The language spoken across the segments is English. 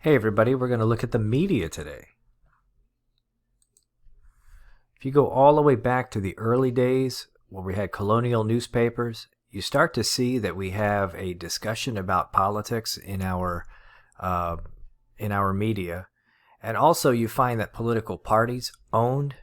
Hey everybody, we're going to look at the media today. If you go all the way back to the early days where we had colonial newspapers, you start to see that we have a discussion about politics uh, in our media, and also you find that political parties owned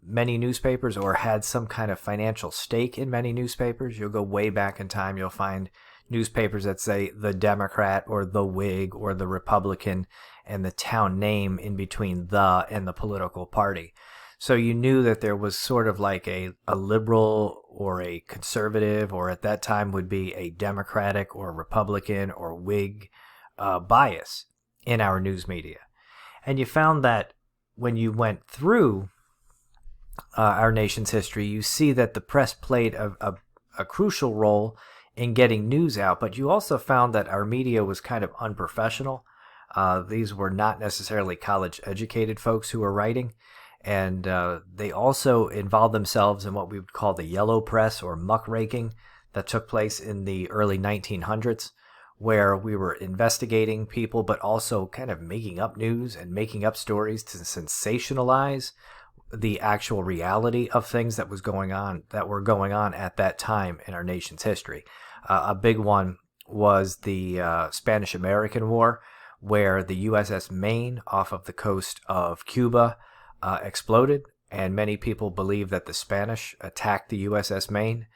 many newspapers or had some kind of financial stake in many newspapers. You'll go way back in time, you'll find newspapers that say the Democrat or the Whig or the Republican and the town name in between the and the political party. So you knew that there was sort of like a liberal or a conservative, or at that time would be a Democratic or Republican or Whig bias in our news media. And you found that when you went through our nation's history, you see that the press played a crucial role in getting news out, but you also found that our media was kind of unprofessional. These were not necessarily college-educated folks who were writing, and they also involved themselves in what we would call the yellow press or muckraking that took place in the early 1900s, where we were investigating people but also kind of making up news and making up stories to sensationalize the actual reality of things that were going on at that time in our nation's history. A big one was the Spanish-American War, where the USS Maine off of the coast of Cuba exploded, and many people believe that the Spanish attacked the USS Maine.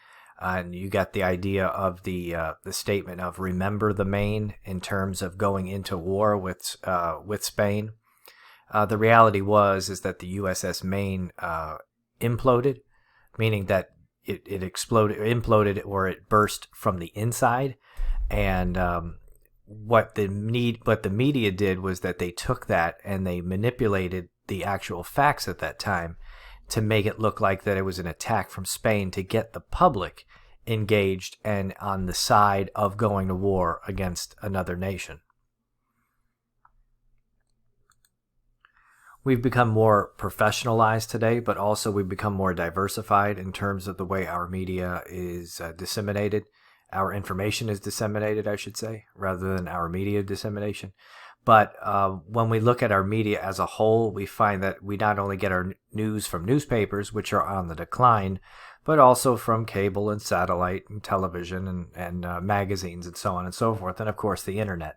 And you got the idea of the statement of "Remember the Maine" in terms of going into war with Spain. The reality is that the USS Maine imploded, meaning that it imploded, or it burst from the inside. And what the media did was that they took that and they manipulated the actual facts at that time to make it look like that it was an attack from Spain to get the public engaged and on the side of going to war against another nation. We've become more professionalized today, but also we've become more diversified in terms of the way our media is disseminated. Our information is disseminated, I should say, rather than our media dissemination. But when we look at our media as a whole, we find that we not only get our news from newspapers, which are on the decline, but also from cable and satellite and television and magazines and so on and so forth, and of course the internet.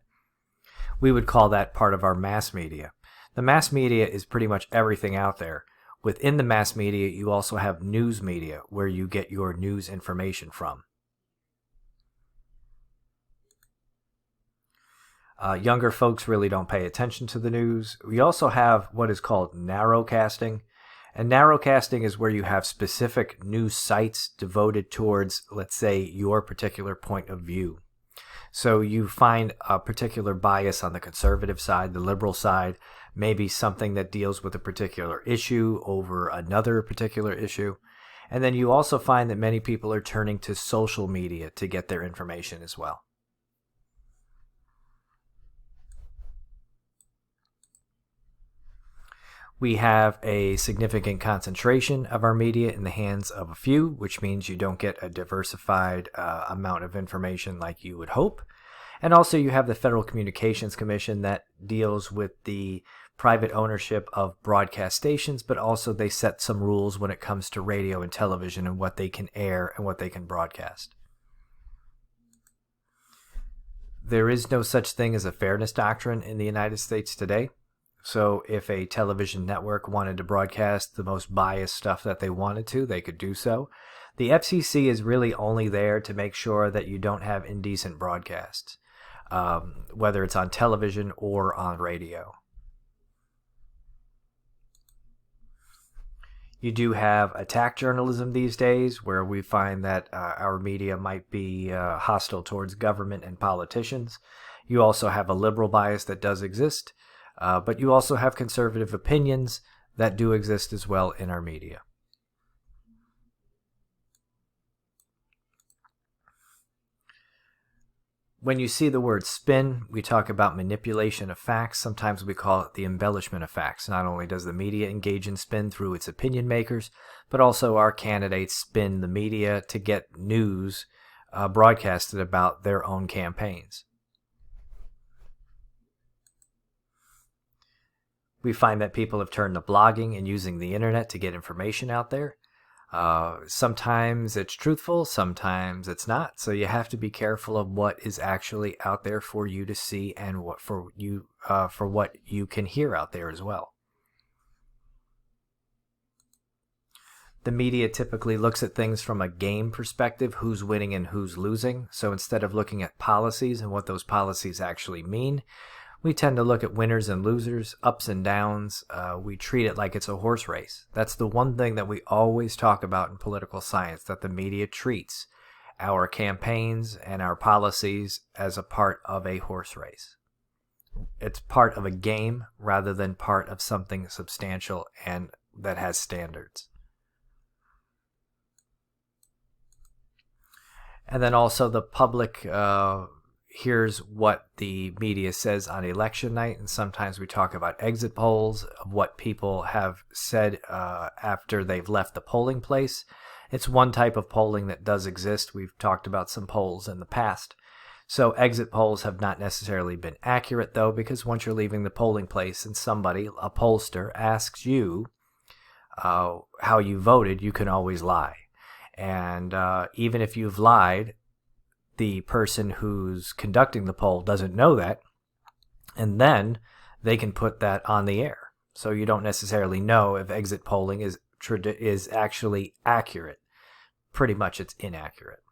We would call that part of our mass media. The mass media is pretty much everything out there. Within the mass media, you also have news media, where you get your news information from. Younger folks really don't pay attention to the news. We also have what is called narrowcasting. And narrowcasting is where you have specific news sites devoted towards, let's say, your particular point of view. So you find a particular bias on the conservative side, the liberal side, maybe something that deals with a particular issue over another particular issue. And then you also find that many people are turning to social media to get their information as well. We have a significant concentration of our media in the hands of a few, which means you don't get a diversified amount of information like you would hope. And also you have the Federal Communications Commission that deals with the private ownership of broadcast stations, but also they set some rules when it comes to radio and television and what they can air and what they can broadcast. There is no such thing as a fairness doctrine in the United States today. So if a television network wanted to broadcast the most biased stuff that they wanted to, they could do so. The FCC is really only there to make sure that you don't have indecent broadcasts, whether it's on television or on radio. You do have attack journalism these days, where we find that our media might be hostile towards government and politicians. You also have a liberal bias that does exist. But you also have conservative opinions that do exist as well in our media. When you see the word spin, we talk about manipulation of facts. Sometimes we call it the embellishment of facts. Not only does the media engage in spin through its opinion makers, but also our candidates spin the media to get news broadcasted about their own campaigns. We find that people have turned to blogging and using the internet to get information out there. Sometimes it's truthful, sometimes it's not. So you have to be careful of what is actually out there for you to see and what for what you can hear out there as well. The media typically looks at things from a game perspective, who's winning and who's losing. So instead of looking at policies and what those policies actually mean, we tend to look at winners and losers, ups and downs. We treat it like it's a horse race. That's the one thing that we always talk about in political science, that the media treats our campaigns and our policies as a part of a horse race. It's part of a game rather than part of something substantial and that has standards. And then also the public hears what the media says on election night, and sometimes we talk about exit polls, of what people have said after they've left the polling place. It's one type of polling that does exist. We've talked about some polls in the past. So exit polls have not necessarily been accurate, though, because once you're leaving the polling place and somebody, a pollster, asks you how you voted, you can always lie. And even if you've lied, the person who's conducting the poll doesn't know that, and then they can put that on the air. So you don't necessarily know if exit polling is actually accurate. Pretty much it's inaccurate.